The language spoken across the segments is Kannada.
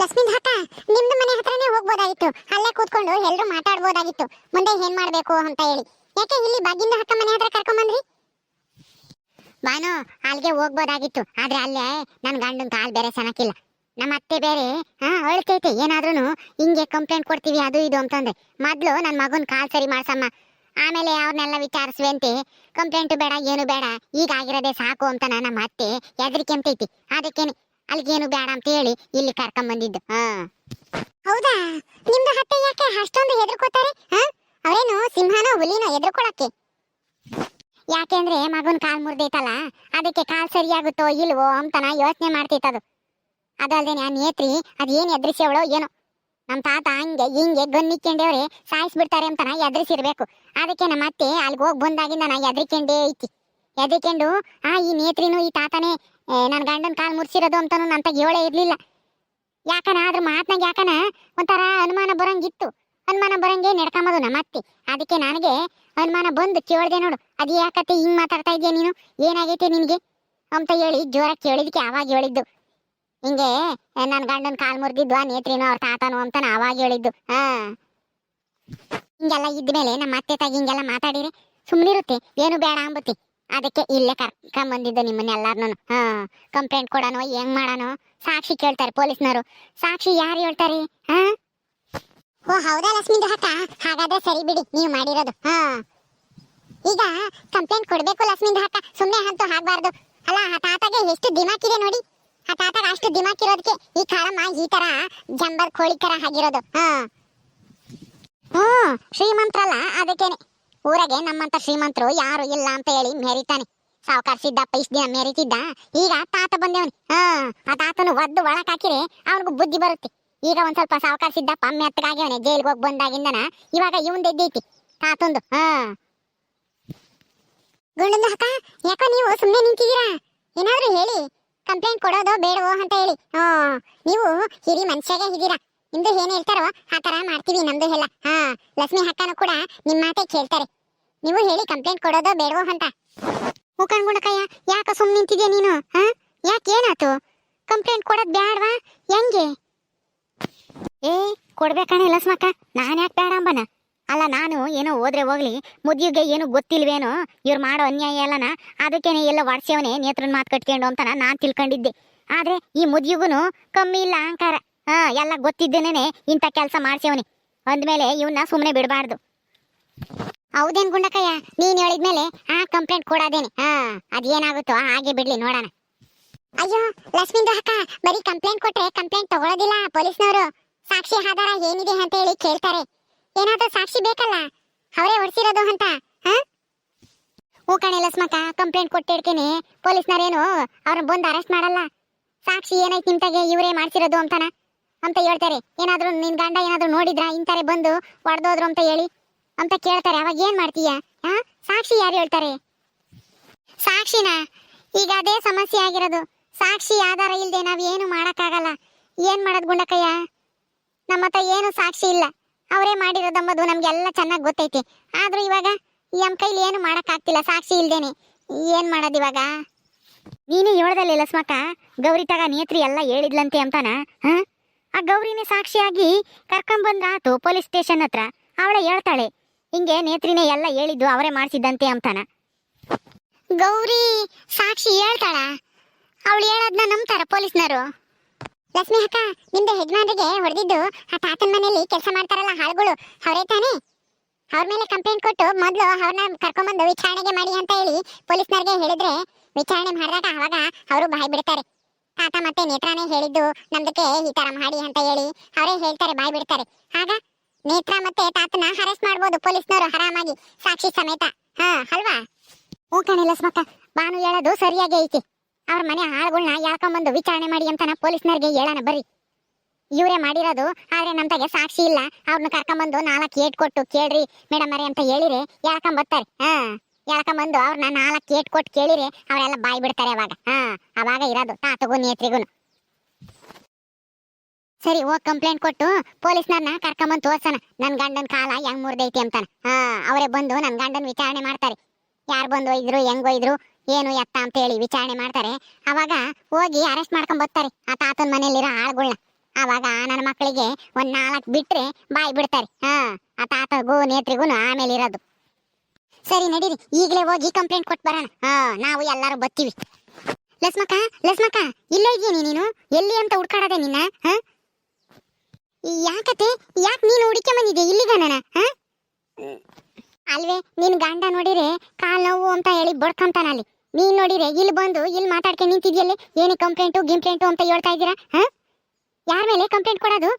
ಲಕ್ಷ್ಮೀದ್ ಅಕ್ಕ, ನಿಮ್ದು ಮನೆ ಹತ್ರನೇ ಹೋಗ್ಬೋದಾಗಿತ್ತು. ಅಲ್ಲೇ ಕೂತ್ಕೊಂಡು ಎಲ್ಲರೂ ಮಾತಾಡ್ಬೋದಾಗಿತ್ತು ಮುಂದೆ ಏನ್ ಮಾಡ್ಬೇಕು ಅಂತ ಹೇಳಿ. ಯಾಕೆ ಇಲ್ಲಿ ಬಾಗಿಂದ ಅಕ್ಕ ಮನೆ ಹತ್ರ ಕರ್ಕೊಂಡ್ ಬಂದ್ರಿ? ಬಾನು, ಅಲ್ಲಿಗೆ ಹೋಗ್ಬೋದಾಗಿತ್ತು. ಆದ್ರೆ ಅಲ್ಲೇ ನನ್ ಗಂಡನ್ ಕಾಲ್ ಬೇರೆ ಸನಕಿಲ್ಲ. ನಮ್ಮ ಅತ್ತೆ ಬೇರೆ ಅಳ್ತೈತೆ. ಏನಾದ್ರೂ ಹಿಂಗೆ ಕಂಪ್ಲೇಂಟ್ ಕೊಡ್ತೀವಿ ಅದು ಇದು ಅಂತಂದ್ರೆ, ಮೊದ್ಲು ನನ್ ಮಗನ್ ಕಾಲ್ ಸರಿ ಮಾಡ್ಸಮ್ಮ, ಆಮೇಲೆ ಅವ್ರನ್ನೆಲ್ಲ ವಿಚಾರಿಸುವಂತೆ. ಕಂಪ್ಲೇಂಟ್ ಬೇಡ, ಏನು ಬೇಡ, ಈಗ ಆಗಿರೋದೇ ಸಾಕು ಅಂತ ನಮ್ಮ ಅತ್ತೆ ಹೆದರಿಕೆ ಅಂತೈತಿ. ಅದಕ್ಕೇನೆ ಅಲ್ಲಿಗೇನು ಬೇಡ ಅಂತ ಹೇಳಿ ಇಲ್ಲಿ ಕರ್ಕೊಂಡ್ ಬಂದಿದ್ದು. ಹೌದಾ? ನಿಮ್ದು ಅತ್ತೆ ಯಾಕೆ ಅಷ್ಟೊಂದು ಹೆದರ್ಕೋತಾರೆ? ಅವರೇನು ಸಿಂಹನೋ ಹುಲಿನೋ ಹೆದರ್ಕೊಳಕ್ಕೆ? ಯಾಕೆಂದ್ರೆ ಮಗನ್ ಕಾಲ್ ಮುರ್ದೈತಲ್ಲ, ಅದಕ್ಕೆ ಕಾಲ್ ಸರಿಯಾಗುತ್ತೋ ಇಲ್ವೋ ಅಂತನ ಯೋಚನೆ ಮಾಡ್ತೈತದು. ಅದಲ್ದೇನೆ ಆ ನೇತ್ರಿ ಅದೇನ್ ಎದ್ರಿಸವಳೋ ಏನೋ. ನಮ್ ತಾತ ಹಂಗೆ ಹಿಂಗೆ ಗನ್ನಿಕ್ಕೊಂಡವ್ರೆ ಸಾಯಿಸ್ಬಿಡ್ತಾರೆ ಅಂತನ ಎದ್ರಿಸಿರ್ಬೇಕು. ಅದಕ್ಕೆ ನಮ್ಮ ಅತ್ತೆ ಅಲ್ಲಿಗೆ ಹೋಗಿ ಬಂದಾಗಿಂದ ನಾ ಎದ್ರಿಕೊಂಡೇ ಐತಿ. ಎದ್ರಿಕೊಂಡು ಈ ನೇತ್ರಿನೂ ಈ ತಾತನೇ ನನ್ ಗಂಡನ್ ಕಾಲ್ ಮುರ್ಸಿರೋದು ಅಂತಾನು ನಂತ ಹೇಳೇ ಇರ್ಲಿಲ್ಲ. ಯಾಕನ ಅದ್ರ ಮಾತ್ನಾಗ ಯಾಕನ ಒಂಥರ ಅನುಮಾನ ಬರಂಗಿತ್ತು. ಅನುಮಾನ ಬರಂಗೆ ನಡ್ಕೊಂಬದು ನಮ್ಮ ಅತ್ತೆ. ಅದಕ್ಕೆ ನನಗೆ ಅನುಮಾನ ಬಂದು ಕೇಳ್ದೆ ನೋಡು, ಅದ್ ಯಾಕತ್ತೆ ಹಿಂಗ್ ಮಾತಾಡ್ತಾ ಇದೆಯಾ ನೀನು, ಏನಾಗೈತೆ ನಿನ್ಗೆ ಅಂತ ಹೇಳಿ ಜೋರ ಕೇಳಿದಕ್ಕೆ ಅವಾಗ ಹೇಳಿದ್ದು. ಹಿಂಗೆ ನನ್ ಗಂಡನ್ ಕಾಲ್ ಮುರಿದಿದ್ವಾ ನೇತ್ರಿನೋ ಅವ್ರ ತಾತನೋ ಅಂತ ಅವಾಗ ಹೇಳಿದ್ದು. ಹಿಂಗೆಲ್ಲ ಇದ್ಮೇಲೆ ನಮ್ಮ ಅತ್ತೆ ತಾಗಿ ಹಿಂಗೆಲ್ಲ ಮಾತಾಡಿರಿ ಸುಮ್ನಿರುತ್ತೆ, ಏನು ಬೇಡ ಅಂಬತ್ತಿ. ಅದಕ್ಕೆ ಇಲ್ಲೇ ಕರ್ಕೊಂಡ್ ಬಂದಿದ್ದು ನಿಮ್ಮನ್ನೆಲ್ಲಾರ್ನು. ಕಂಪ್ಲೇಂಟ್ ಕೊಡೋಣ, ಹೆಂಗ್ ಮಾಡೋಣ? ಸಾಕ್ಷಿ ಕೇಳ್ತಾರೆ ಪೊಲೀಸ್ನವರು. ಸಾಕ್ಷಿ ಯಾರು ಹೇಳ್ತಾರೆ? ಓ ಹೌದಾ ಲಕ್ಷ್ಮೀ ಅಕ್ಕ, ಹಾಗಾದ್ರೆ ಸರಿ ಬಿಡಿ ನೀವು ಮಾಡಿರೋದು. ಈಗ ಕಂಪ್ಲೇಂಟ್ ಕೊಡ್ಬೇಕು ಲಕ್ಷ್ಮೀ ಅಕ್ಕ, ಸುಮ್ನೆ ಅಂತೂ ಆಗ್ಬಾರ್ದು. ಅಲ್ಲ, ಆ ತಾತಗೆ ಎಷ್ಟು ದಿಮಾಕಿದೆ ನೋಡಿ. ಆ ತಾತಗ ಅಷ್ಟು ದಿಮಾಕಿರೋದಕ್ಕೆ ಈ ಕಾಳಮ್ಮ ಈ ತರ ಜಂಬಲ್ ಕೋಳಿ ತರ ಆಗಿರೋದು. ಶ್ರೀಮಂತ್ರಲ್ಲ, ಅದಕ್ಕೇನೆ ಊರಾಗೆ ನಮ್ಮಂತ ಶ್ರೀಮಂತರು ಯಾರು ಇಲ್ಲ ಅಂತ ಹೇಳಿ ಮೆರಿತಾನೆ. ಸಾವುಕಾರ ಸಿದ್ದಪ್ಪ ಇಷ್ಟ ದಿನ ಮೆರಿತಿದ್ದ, ಈಗ ತಾತ ಬಂದೇವನಿ. ಆ ತಾತನು ಒದ್ದು ಒಳಕ್ ಹಾಕಿರೆ ಅವನಿಗೂ ಬುದ್ಧಿ ಬರುತ್ತೆ. ಈಗ ಒಂದ್ ಸ್ವಲ್ಪ ಸಾವುಕಾರ ಸಿದ್ದಪ್ಪ ಮೆತ್ತಗಾಗ್ಯವನೆ, ಜೈಲ್ಗೆ ಹೋಗಿ ಬಂದಾಗಿಂದನ ಇವಾಗ ಇವಂದ ಎದ್ದೈತಿ ತಾತಂದು. ಗುಂಡಂದ ಅಕ್ಕ, ಯಾಕೋ ನೀವು ಸುಮ್ಮನೆ ನಿಂತಿದ್ದೀರಾ? ಏನಾದ್ರೂ ಹೇಳಿ, ಕಂಪ್ಲೇಂಟ್ ಕೊಡೋದು ಬೇಡವೋ ಅಂತ ಹೇಳಿ. ನೀವು ಹಿರಿ ಮನುಷ್ಯಾಗೆ ಇದ್ದೀರಾ, ನಿಮ್ದು ಏನ್ ಹೇಳ್ತಾರೋ ಆ ತರ ಮಾಡ್ತೀವಿ ನಮ್ದು ಎಲ್ಲ. ಲಕ್ಷ್ಮಿ ಅಕ್ಕನೂ ಕೂಡ ನಿಮ್ ಮಾತೆ ಕೇಳ್ತಾರೆ. ನೀವು ಹೇಳಿ ಕಂಪ್ಲೇಂಟ್ ಕೊಡೋದು ಬೇಡವೋ ಅಂತ. ಮುಖಂಡ್ಗುಂಡಕಯ್ಯ, ಯಾಕ ಸುಮ್ಮನೆ ನಿಂತಿದ್ಯಾ ನೀನು? ಯಾಕೆ ಏನಾಯ್ತು? ಕಂಪ್ಲೇಂಟ್ ಕೊಡೋದ್ ಬ್ಯಾಡ್ವಾ ಹೆಂಗೆ? ಕೊಡ್ಬೇಕಾನೆ ಲಕ್ಷ್ಮಕ್ಕ, ನಾನ್ ಯಾಕೆ ಬೇಡ ಅಂಬನ? ಅಲ್ಲ, ನಾನು ಏನೋ ಹೋದ್ರೆ ಹೋಗ್ಲಿ, ಮುದ್ಯುಗೆ ಏನು ಗೊತ್ತಿಲ್ವೇನೋ ಇವ್ರು ಮಾಡೋ ಅನ್ಯಾಯ ಎಲ್ಲನ, ಅದಕ್ಕೇನೆ ಎಲ್ಲ ವಾಡ್ಸ್ಯವನೇ ನೇತ್ರನ್ ಮಾತು ಕಟ್ಕೊಂಡು ಅಂತನ ನಾನ್ ತಿಳ್ಕೊಂಡಿದ್ದೆ. ಆದ್ರೆ ಈ ಮುದ್ಯುಗುನು ಕಮ್ಮಿ ಇಲ್ಲ ಅಹಂಕಾರ. ಎಲ್ಲ ಗೊತ್ತಿದ್ದೇನೆ ಇಂಥ ಕೆಲಸ ಮಾಡ್ಸ್ಯವನಿ ಅಂದ್ಮೇಲೆ ಇವನ್ನ ಸುಮ್ಮನೆ ಬಿಡಬಾರ್ದು. ಹೌದೇನ್ ಗುಂಡಕಯ್ಯ, ನೀನ್ ಹೇಳಿದ್ಮೇಲೆ ಕಂಪ್ಲೇಂಟ್ ಕೊಡೋದೇನೆ. ಅದೇನಾಗುತ್ತೋ ಹಾಗೆ ಬಿಡ್ಲಿ, ನೋಡೋಣ. ಅಯ್ಯೋ ಲಕ್ಷ್ಮೀಂದ್ರ ಅಕ್ಕ, ಬರೀ ಕಂಪ್ಲೇಂಟ್ ಕೊಟ್ರೆ ಕಂಪ್ಲೇಂಟ್ ತಗೊಳ್ಳೋದಿಲ್ಲ ಪೊಲೀಸ್ನವರು. ಸಾಕ್ಷಿ ಆಧಾರ ಏನಿದೆ ಅಂತ ಹೇಳಿ ಕೇಳ್ತಾರೆ. ಏನಾದ್ರೂ ಸಾಕ್ಷಿ ಬೇಕಲ್ಲ, ಅವರೇ ಹೊಡ್ಸಿರೋದು ಅಂತ. ಕಣೆ ಲಕ್ಷ್ಮಕ್ಕ, ಕಂಪ್ಲೇಂಟ್ ಕೊಟ್ಟಿಡ್ಕೇನೆ ಪೊಲೀಸ್ನರೇನು ಅವ್ರನ್ನ ಬಂದು ಅರೆಸ್ಟ್ ಮಾಡಲ್ಲ. ಸಾಕ್ಷಿ ಏನೈತಿ ನಿಮ್ತಾಗೆ ಇವರೇ ಮಾಡ್ಸಿರೋದು ಅಂತ ಹೇಳ್ತಾರೆ. ಏನಾದ್ರೂ ನಿನ್ ಗಂಡ ಏನಾದ್ರೂ ನೋಡಿದ್ರ ಇಂತಾರೆ ಬಂದು ಹೊಡೆದೋದ್ರು ಅಂತ ಹೇಳಿ ಅಂತ ಕೇಳ್ತಾರೆ. ಅವಾಗ ಏನ್ ಮಾಡ್ತೀಯ? ಸಾಕ್ಷಿ ಯಾರು ಹೇಳ್ತಾರೆ? ಸಾಕ್ಷಿನ ಈಗ ಅದೇ ಸಮಸ್ಯೆ ಆಗಿರೋದು. ಸಾಕ್ಷಿ ಆಧಾರ ಇಲ್ದೆ ನಾವ್ ಏನು ಮಾಡಕ್ಕಾಗಲ್ಲ. ಏನ್ ಮಾಡೋದ್ ಗುಂಡಕಯ್ಯ? ನಮ್ಮ ಹತ್ರ ಏನು ಸಾಕ್ಷಿ ಇಲ್ಲ, ಅವರೇ ಮಾಡಿರೋದಂಬುದು ನಮ್ಗೆಲ್ಲ ಚೆನ್ನಾಗಿ ಗೊತ್ತೈತಿ. ಆದ್ರೂ ಇವಾಗ ನಮ್ಮ ಕೈಲಿ ಏನು ಮಾಡಕ್ ಆಗ್ತಿಲ್ಲ ಸಾಕ್ಷಿ ಇಲ್ದೇನೆ. ಏನ್ ಮಾಡೋದು ಇವಾಗ? ನೀನೇ ಹೇಳ್ದಲ್ಲ ಲಕ್ಷ್ಮಕ್ಕ, ಗೌರಿ ತಗ ನೇತ್ರಿ ಎಲ್ಲ ಹೇಳಿದ್ಲಂತೆ ಅಂತಾನ. ಆ ಗೌರಿನೇ ಸಾಕ್ಷಿಯಾಗಿ ಕರ್ಕೊಂಬಂದ್ರಾತು ಪೊಲೀಸ್ ಸ್ಟೇಷನ್ ಹತ್ರ. ಅವಳೆ ಹೇಳ್ತಾಳೆ ಹಿಂಗೆ ನೇತ್ರಿನೇ ಎಲ್ಲ ಹೇಳಿದ್ದು ಅವರೇ ಮಾಡಿಸಿದ್ದಂತೆ ಅಂತಾನ. ಗೌರಿ ಸಾಕ್ಷಿ ಹೇಳ್ತಾಳ? ಅವಳು ಹೇಳೋದ್ನ ನಂಬ್ತಾರ ಪೊಲೀಸ್ನವರು? ಲಕ್ಷ್ಮಿ ಅಕ್ಕ, ನಿಮ್ದು ಯಜಮಾನ್ರಿಗೆ ಹೊಡೆದಿದ್ದು ಆ ತಾತನ ಮನೆಯಲ್ಲಿ ಕೆಲಸ ಮಾಡ್ತಾರಲ್ಲ ಆಳುಗಳು, ಅವರೇ ತಾನೇ? ಅವ್ರ ಮೇಲೆ ಕಂಪ್ಲೇಂಟ್ ಕೊಟ್ಟು ಮೊದಲು ಅವ್ರನ್ನ ಕರ್ಕೊಂಬಂದು ವಿಚಾರಣೆಗೆ ಮಾಡಿ ಅಂತ ಹೇಳಿ ಪೊಲೀಸ್ನವ್ರಿಗೆ ಹೇಳಿದ್ರೆ ವಿಚಾರಣೆ ಮಾಡಿದಾಗ ಅವಾಗ ಅವರು ಬಾಯ್ ಬಿಡ್ತಾರೆ. ತಾತ ಮತ್ತೆ ನೇತ್ರಾನೇ ಹೇಳಿದ್ದು ನಮ್ದಕ್ಕೆ ಈ ತರ ಮಾಡಿ ಅಂತ ಹೇಳಿ ಅವರೇ ಹೇಳ್ತಾರೆ, ಬಾಯ್ ಬಿಡ್ತಾರೆ. ಆಗ ನೇತ್ರ ಮತ್ತೆ ತಾತನ ಅರೆಸ್ಟ್ ಮಾಡ್ಬೋದು ಪೊಲೀಸ್ನವರು ಆರಾಮಾಗಿ, ಸಾಕ್ಷಿ ಸಮೇತ. ಅಲ್ವಾ? ಕಣೆ ಲಕ್ಷ್ಮಕ್ಕ, ಬಾನು ಹೇಳೋದು ಸರಿಯಾಗಿ ಐತಿ. ಅವ್ರ ಮನೆ ಆಳುಗಳನ್ನ ಯಾಕೊಂಬಂದು ವಿಚಾರಣೆ ಮಾಡಿ ಅಂತಾನ ಪೊಲೀಸ್ನವ್ರಿಗೆ ಹೇಳೋಣ ಬರ್ರಿ. ಇವರೇ ಮಾಡಿರೋದು, ಆದ್ರೆ ನಮ್ತಾಗೆ ಸಾಕ್ಷಿ ಇಲ್ಲ. ಅವ್ರನ್ನ ಕರ್ಕೊಂಬಂದು 4 ಏಟ್ ಕೊಟ್ಟು ಕೇಳ್ರಿ ಮೇಡಮ್ ಅರೆ ಅಂತ ಹೇಳಿರಿ ಹೇಳ್ಕೊಂಬರ್ತಾರೆ. ಹೇಳ್ಕೊಂಬಂದು ಅವ್ರನ್ನ 4 ಏಟ್ ಕೊಟ್ಟು ಕೇಳಿರಿ ಅವರೆಲ್ಲ ಬಾಯ್ ಬಿಡ್ತಾರೆ. ಅವಾಗ ಇರೋದು ತಾತಗೂ ನೇತ್ರಿಗೂ. ಸರಿ, ಹೋಗಿ ಕಂಪ್ಲೇಂಟ್ ಕೊಟ್ಟು ಪೊಲೀಸ್ನವ್ರನ್ನ ಕರ್ಕೊಂಬಂದು ತೋರ್ಸೋಣ ನನ್ ಗಂಡನ್ ಕಾಲ ಹೆಂಗ್ ಮುರ್ದೈತಿ ಅಂತಾನ. ಅವರೇ ಬಂದು ನನ್ ಗಂಡನ್ ವಿಚಾರಣೆ ಮಾಡ್ತಾರೆ. ಯಾರು ಬಂದು ಒಯ್ದ್ರು, ಹೆಂಗ್ ಒಯ್ದ್ರು, ಏನು ಎತ್ತ ಅಂತ ಹೇಳಿ ವಿಚಾರಣೆ ಮಾಡ್ತಾರೆ. ಅವಾಗ ಹೋಗಿ ಅರೆಸ್ಟ್ ಮಾಡ್ಕೊಂಡ್ ಬರ್ತಾರೆ ಆ ತಾತನ ಮನೆಯಲ್ಲಿರೋ ಆಳುಗಳನ್ನ. ಆವಾಗ ನನ್ನ ಮಕ್ಕಳಿಗೆ ಒಂದ್ 4 ಬಿಟ್ರೆ ಬಾಯ್ ಬಿಡ್ತಾರೆ. ಆ ತಾತಗೂ ನೇತ್ರಿಗೂ ಆಮೇಲೆ ಇರೋದು. ಸರಿ ನಡೀರಿ, ಈಗಲೇ ಹೋಗಿ ಕಂಪ್ಲೇಂಟ್ ಕೊಟ್ಟು ಬರೋಣ. ನಾವು ಎಲ್ಲರೂ ಬರ್ತೀವಿ. ಲಸ್ಮಕ್ಕ ಇಲ್ಲೇ ಇದೀನಿ ನೀನು? ಎಲ್ಲಿ ಅಂತ ಹುಡ್ಕಾಡದೆ ನಿನ್ನ? ಯಾಕತೆ, ಯಾಕೆ ನೀನು ಹುಡುಕೆ ಬಂದಿದ್ದೆ ಇಲ್ಲಿಗ ನನ್ನ? ಅಲ್ವೇ ನಿನ್ ಗಂಡ ನೋಡಿರೆ ಕಾಲ್ ನೋವು ಅಂತ ಹೇಳಿ ಬಡ್ಕೊಂತಾನ ಅಲ್ಲಿ. ನೀನ್ ನೋಡಿರೆ ಇಲ್ಲಿ ಬಂದು ಇಲ್ಲಿ ಮಾತಾಡ್ಕೊಂಡು ನಿಂತಿದ್ಯಲ್ಲಿ ಏನೇ ಗಿಂಪ್ಲೇಂಟು ಅಂತ ಹೇಳ್ತಾ ಇದ್ದೀರಾ? ಯಾರ ಮೇಲೆ ಕಂಪ್ಲೇಂಟ್ ಕೊಡೋದು?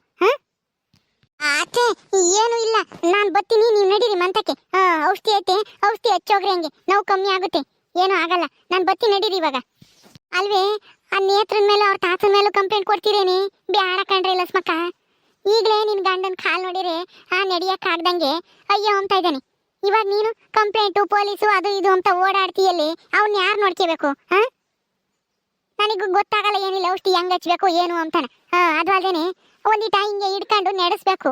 ಅತ್ತೆ ಏನು ಇಲ್ಲ, ನಾನ್ ಬರ್ತೀನಿ, ನೀವು ನಡೀರಿ ಮಂತಕ್ಕೆ. ಔಷಧಿ ಐತೆ, ಔಷಧಿ ಹಚ್ಚೋಗ್ರಿ, ಹಂಗೆ ನೋವು ಕಮ್ಮಿ ಆಗುತ್ತೆ, ಏನೂ ಆಗಲ್ಲ. ನಾನು ಬರ್ತೀನಿ, ನಡೀರಿ ಇವಾಗ. ಅಲ್ವೇ ಆ ನೇತ್ರನ ಮೇಲೆ ಅವ್ರ ತಾತನ ಮೇಲೂ ಕಂಪ್ಲೇಂಟ್ ಕೊಡ್ತೀರೇನಿ? ಬ್ಯಾಡ ಕಣ್ರಿ ಲಸ್ಮಕ್ಕ. ಈಗಲೇ ನಿನ್ ಗಂಡನ ಕಾಲ್ ನೋಡಿರೆ ನಡಿಯಕ್ ಆಗ್ದಂಗೆ ಅಯ್ಯೋ ಅಂತ ಇದ್ದಾನೆ. ಇವಾಗ ನೀನು ಕಂಪ್ಲೇಂಟು ಪೊಲೀಸು ಅದು ಇದು ಅಂತ ಓಡಾಡ್ತೀಯಲ್ಲಿ ಅವ್ನ ಯಾರು ನೋಡ್ಕೋಬೇಕು? ನನಗೂ ಗೊತ್ತಾಗಲ್ಲ ಏನಿಲ್ಲ ಔಷಧಿ ಹೆಂಗ್ ಹಚ್ಬೇಕು ಏನು ಅಂತಾನೆ. ಅದು ಅಲ್ದೇನೆ ಒಂದಿಟ ಹಿಂಗೆ ಹಿಡ್ಕೊಂಡು ನಡೆಸ್ಬೇಕು,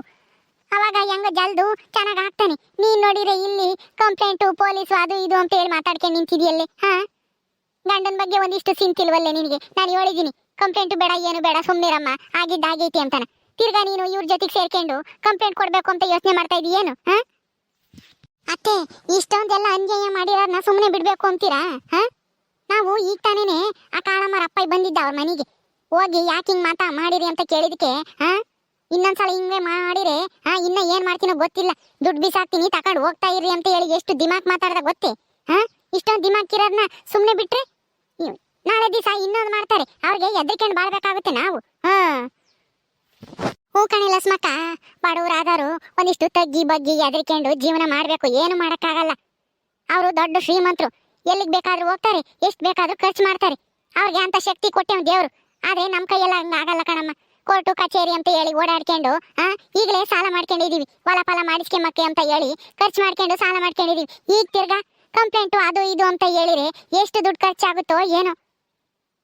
ಅವಾಗ ಹೆಂಗ ಜಲ್ದು ಚೆನ್ನಾಗ್ ಆಗ್ತಾನೆ. ನೀನ್ ನೋಡಿರೆ ಇಲ್ಲಿ ಕಂಪ್ಲೇಂಟು ಪೊಲೀಸು ಅದು ಇದು ಅಂತ ಹೇಳಿ ಮಾತಾಡ್ಕೊಂಡು ನಿಂತಿದ್ಯಲ್ಲಿ. ಗಂಡನ ಬಗ್ಗೆ ಒಂದಿಷ್ಟು ಸಿಂತಿಲ್ವಲ್ಲೇ ನಿನಗೆ? ನಾನು ಹೇಳಿದೀನಿ ಕಂಪ್ಲೇಂಟು ಬೇಡ, ಏನು ಬೇಡ, ಸುಮ್ನಿರಮ್ಮ, ಆಗಿದ್ದಾಗೈತಿ ಅಂತಾನೆ. ತಿರ್ಗಾ ನೀನು ಇವ್ರ ಜೊತೆಗೆ ಸೇರ್ಕೊಂಡು ಕಂಪ್ಲೇಂಟ್ ಕೊಡ್ಬೇಕು ಅಂತ ಯೋಚನೆ ಮಾಡ್ತಾ ಇದೀಯೇನು? ಅತ್ತೆ ಇಷ್ಟೊಂದೆಲ್ಲ ಅನ್ಯಾಯ ಮಾಡಿರೋರ್ನ ಸುಮ್ಮನೆ ಬಿಡ್ಬೇಕು ಅಂತೀರಾ? ನಾವು ಈಗ ತಾನೇನೆ ಆ ಕಾಳಮ್ಮರ ಅಪ್ಪ ಬಂದಿದ್ದ ಅವ್ರ ಮನೆಗೆ. ಹೋಗಿ ಯಾಕೆ ಹಿಂಗ್ ಮಾಡಿರಿ ಅಂತ ಕೇಳಿದಕ್ಕೆ ಇನ್ನೊಂದ್ಸಲ ಹಿಂಗೆ ಮಾಡಿರೆ ಇನ್ನ ಏನ್ ಮಾಡ್ತೀನೋ ಗೊತ್ತಿಲ್ಲ, ದುಡ್ಡು ಬಿಸಾಕ್ತೀನಿ ತಗೊಂಡು ಹೋಗ್ತಾ ಇರ್ರಿ ಅಂತ ಹೇಳಿ ಎಷ್ಟು ದಿಮಾಕ್ ಮಾತಾಡ್ದ ಗೊತ್ತೇ? ಇಷ್ಟೊಂದು ದಿಮಾಕ್ ಇರೋರ್ನ ಸುಮ್ಮನೆ ಬಿಟ್ರೆ ನಾಳೆ ದಿವಸ ಇನ್ನೊಂದು ಮಾಡ್ತಾರೆ, ಅವ್ರಿಗೆ ಎದ್ರಿಕೊಂಡು ಬಾಳ್ಬೇಕಾಗುತ್ತೆ ನಾವು. ಹೂ ಕಣಿ ಲಸ್ಮಕ್ಕ, ಬಡವರಾದರು ಒಂದಿಷ್ಟು ತಗ್ಗಿ ಬಗ್ಗಿ ಎದ್ರಿಕೊಂಡು ಜೀವನ ಮಾಡ್ಬೇಕು, ಏನು ಮಾಡಕ್ಕಾಗಲ್ಲ. ಅವರು ದೊಡ್ಡ ಶ್ರೀಮಂತರು, ಎಲ್ಲಿಗೆ ಬೇಕಾದ್ರೂ ಹೋಗ್ತಾರೆ, ಎಷ್ಟು ಬೇಕಾದ್ರೂ ಖರ್ಚು ಮಾಡ್ತಾರೆ, ಅವ್ರಿಗೆ ಅಂತ ಶಕ್ತಿ ಕೊಟ್ಟೆ ದೇವ್ರು. ಆದ್ರೆ ನಮ್ ಕೈಯೆಲ್ಲ ಹಂಗ ಆಗಲ್ಲ ಕಣಮ್ಮ. ಕೋರ್ಟು ಕಚೇರಿ ಅಂತ ಹೇಳಿ ಓಡಾಡ್ಕೊಂಡು ಈಗಲೇ ಸಾಲ ಮಾಡ್ಕೊಂಡಿದೀವಿ, ಹೊಲ ಫಲ ಮಾಡಿಸ್ಕೊಂಬಕ್ಕೆ ಅಂತ ಹೇಳಿ ಖರ್ಚು ಮಾಡ್ಕೊಂಡು ಸಾಲ ಮಾಡ್ಕೊಂಡಿದೀವಿ. ಈಗ ತಿರ್ಗಾ ಕಂಪ್ಲೇಂಟು ಅದು ಇದು ಅಂತ ಹೇಳಿದ್ರೆ ಎಷ್ಟು ದುಡ್ಡು ಖರ್ಚಾಗುತ್ತೋ ಏನೋ.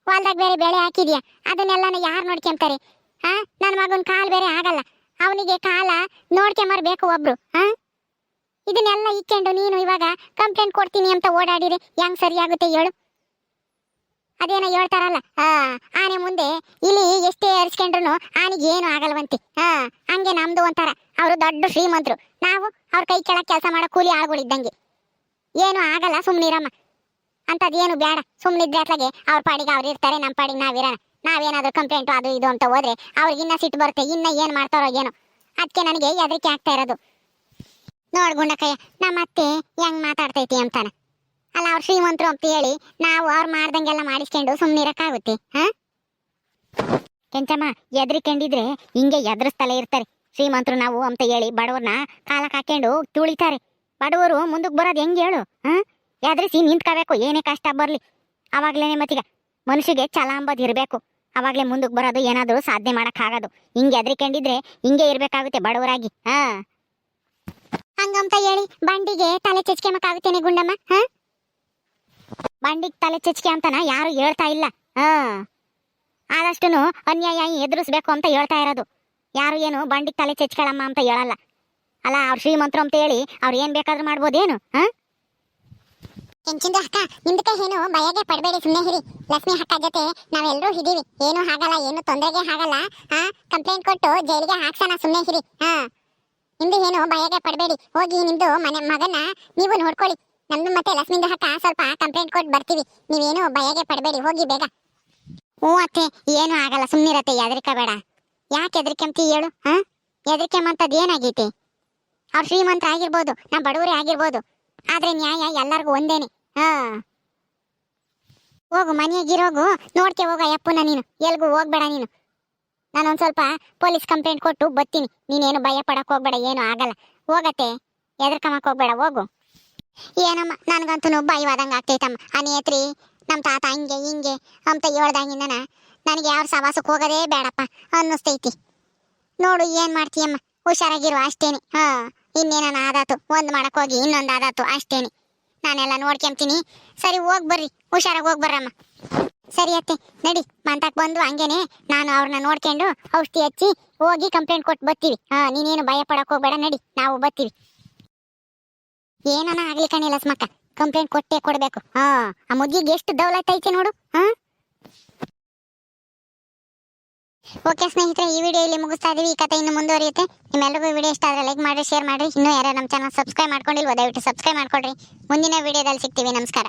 ಹೊಲ್ದಾಗ ಬೇರೆ ಬೆಳೆ ಹಾಕಿದ್ಯಾ, ಅದನ್ನೆಲ್ಲನ ಯಾರು ನೋಡ್ಕೊಂತಾರೆ? ನನ್ನ ಮಗನ ಕಾಲ್ ಬೇರೆ ಆಗಲ್ಲ, ಅವನಿಗೆ ಕಾಲ ನೋಡ್ಕೊಂಬರ್ಬೇಕು ಒಬ್ರು. ಇದನ್ನೆಲ್ಲ ಇಕ್ಕೊಂಡು ನೀನು ಇವಾಗ ಕಂಪ್ಲೇಂಟ್ ಕೊಡ್ತೀನಿ ಅಂತ ಓಡಾಡಿದ್ರೆ ಹೆಂಗ್ ಸರಿಯಾಗುತ್ತೆ ಹೇಳು? ಅದೇನೋ ಹೇಳ್ತಾರಲ್ಲ, ಆನೆ ಮುಂದೆ ಇಲ್ಲಿ ಎಷ್ಟೇ ಹರಿಸ್ಕೊಂಡ್ರು ಆನೆಗೆ ಏನು ಆಗಲ್ವಂತೆ. ಹಂಗೆ ನಮ್ದು ಒಂಥರ, ಅವರು ದೊಡ್ಡ ಶ್ರೀಮಂತರು, ನಾವು ಅವ್ರ ಕೈ ಕೆಳಗೆ ಕೆಲಸ ಮಾಡೋ ಕೂಲಿ ಆಳುಗಳಿದ್ದಂಗೆ. ಏನು ಆಗಲ್ಲ, ಸುಮ್ನಿರಮ್ಮ. ಅಂತದೇನು ಬೇಡ, ಸುಮ್ನಿದ್ರೆ ಅತ್ಲಾಗೆ ಅವ್ರ ಪಾಡಿಗೆ ಅವ್ರು ಇರ್ತಾರೆ, ನಮ್ಮ ಪಾಡಿಗೆ ನಾವಿರೋಣ. ನಾವೇನಾದ್ರೂ ಕಂಪ್ಲೇಂಟು ಅದು ಇದು ಅಂತ ಹೋದ್ರೆ ಅವ್ರಿಗೆ ಇನ್ನ ಸಿಟ್ಟು ಬರುತ್ತೆ, ಇನ್ನ ಏನ್ ಮಾಡ್ತಾರೋ ಏನೋ. ಅದಕ್ಕೆ ನನಗೆ ಹೆದರಿಕೆ ಆಗ್ತಾ ಇರೋದು. ನೋಡ್ ಗುಂಡಕ್ಕಯ್ಯ, ನಮ್ಮ ಅತ್ತೆ ಹೆಂಗ್ ಮಾತಾಡ್ತೈತಿ ಅಂತಾನ. ಅಲ್ಲ ಅವ್ರ ಶ್ರೀಮಂತರು ಅಂತ ಹೇಳಿ ನಾವು ಅವ್ರು ಮಾಡ್ದಂಗೆಲ್ಲ ಮಾಡಿಸ್ಕೊಂಡು ಸುಮ್ನಿರಕ್ಕಾಗುತ್ತೆ? ಕೆಂಚಮ್ಮ, ಎದ್ರಿಕೊಂಡಿದ್ರೆ ಹಿಂಗೆ ಎದುರಿಸ್ತಲೇ ಇರ್ತಾರೆ. ಶ್ರೀಮಂತರು ನಾವು ಅಂತ ಹೇಳಿ ಬಡವ್ರನ್ನ ಕಾಲಕ್ಕೆ ಹಾಕೊಂಡು ತುಳಿತಾರೆ. ಬಡವರು ಮುಂದಕ್ಕೆ ಬರೋದು ಹೆಂಗೆ ಹೇಳು? ಎದ್ರಿಸಿ ನಿಂತ್ಕೋಬೇಕು, ಏನೇ ಕಷ್ಟ ಬರ್ಲಿ. ಅವಾಗ್ಲೇನೆ ಮತ್ತೀಗ ಮನುಷ್ಯಗೆ ಛಲ ಅಂಬೋದು ಇರಬೇಕು, ಅವಾಗ್ಲೇ ಮುಂದಕ್ಕೆ ಬರೋದು, ಏನಾದರೂ ಸಾಧನೆ ಮಾಡಕ್ಕಾಗೋದು. ಹಿಂಗೆ ಎದ್ರಿಕೊಂಡಿದ್ರೆ ಹಿಂಗೆ ಇರ್ಬೇಕಾಗುತ್ತೆ ಬಡವರಾಗಿ. ಹಂಗಂತ ಹೇಳಿ ಬಂಡಿಗೆ ತಲೆ ಚಚ್ಕೆಮಕ್ಕಾಗುತ್ತೇನೆ ಗುಂಡಮ್ಮ? ಬಂಡಿಗೆ ತಲೆ ಚಚ್ಕೆ ಅಂತನ ಯಾರು ಹೇಳ್ತಾ ಇಲ್ಲ. ಆದಷ್ಟು ಅನ್ಯಾಯ ಎದುರಿಸ್ಬೇಕು ಅಂತ ಹೇಳ್ತಾ ಇರೋದು. ಯಾರು ಏನು ಬಂಡಿಗೆ ತಲೆ ಚಚ್ಕೊಳಮ್ಮ ಅಂತ ಹೇಳಲ್ಲ. ಅಲ್ಲ ಅವ್ರ ಶ್ರೀಮಂತರು ಅಂತ ಹೇಳಿ ಅವ್ರು ಏನ್ ಬೇಕಾದ್ರೂ ಮಾಡ್ಬೋದೇನು? ಕೆಂಚಿಂದು ಅಕ್ಕ, ನಿಮ್ದಕ್ಕೆ ಏನು ಭಯಗೆ ಪಡಬೇಡಿ, ಸುಮ್ಮನೆ ಹಿರಿ. ಲಕ್ಷ್ಮಿ ಅಕ್ಕ ಜೊತೆ ನಾವೆಲ್ಲರೂ ಹಿಡೀವಿ, ಏನು ಆಗಲ್ಲ, ಏನು ತೊಂದರೆಗೆ ಆಗಲ್ಲ. ಕಂಪ್ಲೇಂಟ್ ಕೊಟ್ಟು ಜೈಲಿಗೆ ಹಾಕ್ಸೋಣ, ಸುಮ್ಮನೆ ಹಿರಿ. ನಿಮ್ದು ಏನು ಭಯಗೆ ಪಡಬೇಡಿ, ಹೋಗಿ ನಿಮ್ದು ಮಗನ ನೀವು ನೋಡ್ಕೊಳ್ಳಿ. ನಮ್ದು ಮತ್ತೆ ಲಕ್ಷ್ಮಿಂದ ಅಕ್ಕ ಸ್ವಲ್ಪ ಕಂಪ್ಲೇಂಟ್ ಕೊಟ್ಟು ಬರ್ತೀವಿ, ನೀವೇನು ಭಯಗೆ ಪಡಬೇಡಿ, ಹೋಗಿ ಬೇಗ. ಹ್ಞೂ ಅತ್ತೆ, ಏನು ಆಗಲ್ಲ, ಸುಮ್ಮನಿರತ್ತೆ, ಹೆದರಿಕಬೇಡ. ಯಾಕೆ ಹೆದರಿಕೆಂಬ್ತಿ ಹೇಳು? ಹೆದರಿಕೆಂಬಂತದ್ದು ಏನಾಗೈತಿ? ಅವ್ರು ಶ್ರೀಮಂತ ಆಗಿರ್ಬೋದು, ನಾ ಬಡವರೇ ಆಗಿರ್ಬೋದು, ಆದ್ರೆ ನ್ಯಾಯ ಎಲ್ಲರಿಗೂ ಒಂದೇನೆ. ಹೋಗು, ಮನೆಯಾಗಿರೋಗು, ನೋಡ್ಕೆ ಹೋಗ ಯಪ್ಪನ, ನೀನು ಎಲ್ಗೂ ಹೋಗ್ಬೇಡ. ನೀನು ನಾನೊಂದ್ ಸ್ವಲ್ಪ ಪೊಲೀಸ್ ಕಂಪ್ಲೇಂಟ್ ಕೊಟ್ಟು ಬರ್ತೀನಿ, ನೀನೇನು ಭಯ ಪಡಕ್ ಹೋಗ್ಬೇಡ, ಏನು ಆಗಲ್ಲ. ಹೋಗತ್ತೆ, ಎದ್ರಕಮಕ್ ಹೋಗ್ಬೇಡ, ಹೋಗು. ಏನಮ್ಮ, ನನ್ಗಂತೂ ಭಯವಾದಂಗ ಆಗ್ತೈತಮ್ಮ. ಆ ನೇತ್ರಿ ನಮ್ಮ ತಾತ ಹಿಂಗೆ ಹಿಂಗೆ ಅಂತ ಹೇಳ್ದಂಗಿಂದನ ನನಗೆ ಯಾರು ಸವಾಸಕ್ಕೆ ಹೋಗೋದೇ ಬೇಡಪ್ಪ ಅನ್ನಿಸ್ತೈತಿ. ನೋಡು ಏನ್ ಮಾಡ್ತೀಯಮ್ಮ, ಹುಷಾರಾಗಿರುವ ಅಷ್ಟೇನೆ. ಇನ್ನೇನ ಆದಾತು, ಒಂದ್ ಮಾಡಕ್ ಹೋಗಿ ಇನ್ನೊಂದು ಆದಾತು ಅಷ್ಟೇನೆ. ನಾನೆಲ್ಲ ನೋಡ್ಕೊಂತೀನಿ. ಸರಿ, ಹೋಗ್ ಬರ್ರಿ, ಹುಷಾರಾಗಿ ಹೋಗ್ ಬರ್ರಮ್ಮ. ಸರಿ ಅತ್ತೆ, ನಡಿ, ಮಂತಕ್ ಬಂದು ಹಂಗೇನೆ ನಾನು ಅವ್ರನ್ನ ನೋಡ್ಕೊಂಡು ಔಷಧಿ ಹಚ್ಚಿ ಹೋಗಿ ಕಂಪ್ಲೇಂಟ್ ಕೊಟ್ಟು ಬರ್ತೀವಿ. ನೀನೇನು ಭಯ ಪಡಕ್ ಹೋಗ್ಬೇಡ, ನಡಿ, ನಾವು ಬರ್ತೀವಿ. ಏನನ ಆಗ್ಲಿ ಕಣಿ ಲಸ್ಮಕ್ಕ, ಕಂಪ್ಲೇಂಟ್ ಕೊಟ್ಟೆ ಕೊಡ್ಬೇಕು. ಆ ಮುದ್ದಿಗೆ ಎಷ್ಟು ದೌಲತ್ ಐತಿ ನೋಡು. ಓಕೆ ಸ್ನೇಹಿತರೆ, ಈ ವಿಡಿಯೋ ಇಲ್ಲಿ ಮುಗಿಸ್ತಾ ಇದೀವಿ. ಈ ಕಥೆ ಇನ್ನು ಮುಂದುವರಿಯುತ್ತೆ. ನಿಮ್ಮೆಲ್ಲರಿಗೂ ವಿಡಿಯೋ ಇಷ್ಟ ಆದರೆ ಲೈಕ್ ಮಾಡಿ, ಶೇರ್ ಮಾಡಿ. ಇನ್ನೂ ಯಾರು ನಮ್ಮ ಚಾನಲ್ ಸಬ್ಸ್ಕ್ರೈಬ್ ಮಾಡ್ಕೊಂಡಿಲ್ವೋ ದಯವಿಟ್ಟು ಸಬ್ಸ್ಕ್ರೈಬ್ ಮಾಡ್ಕೊಳ್ರಿ. ಮುಂದಿನ ವಿಡಿಯೋದಲ್ಲಿ ಸಿಗ್ತೀವಿ. ನಮಸ್ಕಾರ.